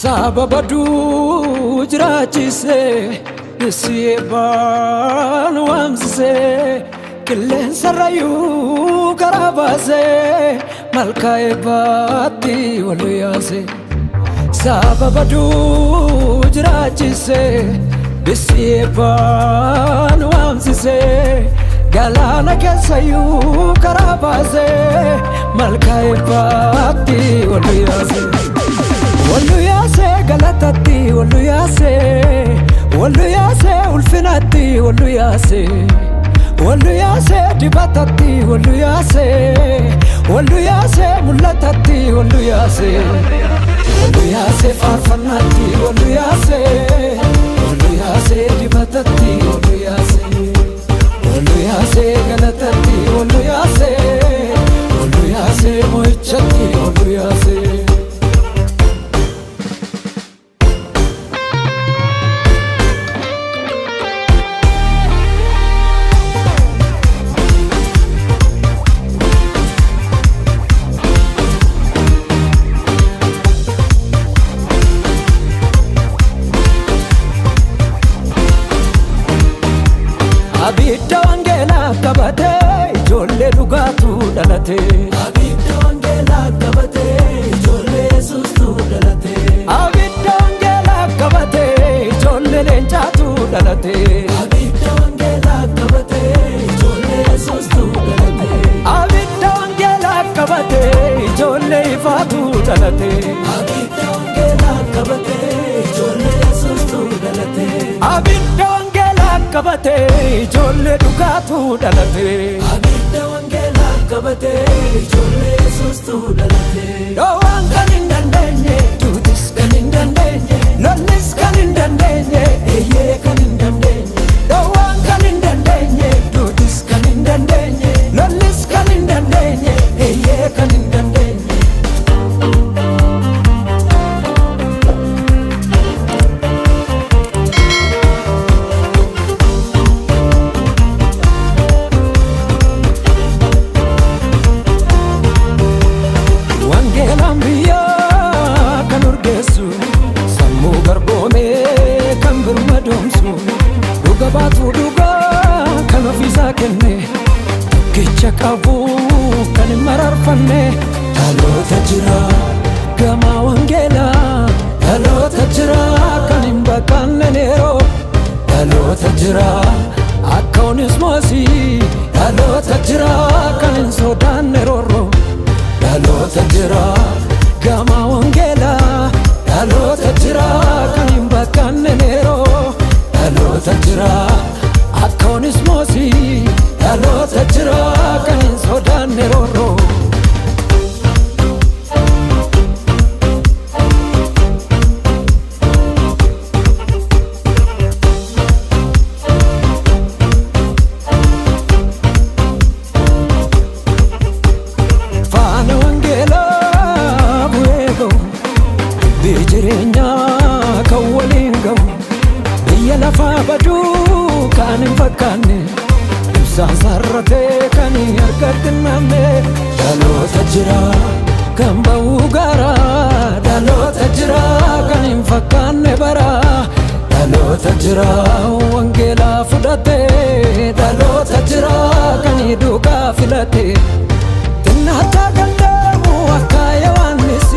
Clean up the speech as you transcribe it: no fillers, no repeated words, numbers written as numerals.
sababa du jiraachise si'eebaan waamsise qilleensa rayyuu karaa baase malkaa eebbaatti wal yaase sababa du jiraachise si'eebaan waamsise galaana keessayyuu karaa baase malkaa eebbaatti wal yaase Waluyase galatatti waluyase ulfinatti waluyase dibatatti waluyase mul'atatti waluyase faarfannatti waluyase dibatatti waluyase galatatti waluyase mo'ichatti waluyase Abidda wangeela qabate ijoollee dhugaatu dhalate Abidda wangeela qabate ijoollee Yesuustu dhalate Abidda wangeela qabate ijoollee leencaatu dhalate Abidda wangeela qabate ijoollee Yesuustu dhalate Abidda wangeela qabate ijoollee ifaatu dhalate Abidda wangeela qabate ijoollee Yesuustu dhalate Abidda qabate ijoollee dhugaatu dhalate Abidda wangeela qabate ijoollee Yesuustu dhalate Dhowwaan kan hin dandeenye duutis kan hin dandeenye lollis kan hin dandeenye eeyyee kan hin dandeenye Dhowwaan kan hin dandeenye duutis kan hin dandeenye lollis kan hin dandeenye eeyyee kan hin dandeenye sammuu garboomee kan birmadoomsu dhuga baatu dhuga kan ofiisaa kenne tokkicha qabu kan hin mararfanne dhaloota jira gama wangeelaa dhaloota jira kan hin baqanne neeroo dhaloota jira akka Onesimoosii dhaloota jira kan hin sodaanne roorroo dhaloota jira gama wangeelaa dhaloota jira kan hin baqanne neeroo dhaloota jira akka Onesimoosii dhaloota jira kan hin sodaanne roorroo jireenyaa kan waliin gahu biyya lafaa baduu kan hin fakkaanne ibsaan sarratee kan hin argatinamne dhaloota jira kan ba'uu garaa dhaloota jira kan hin fakkaanne bara dhaloota jira wangeelaa fudhatee dhaloota jira kan dhugaa filate xinnaataa kan deemu akka Yohaannis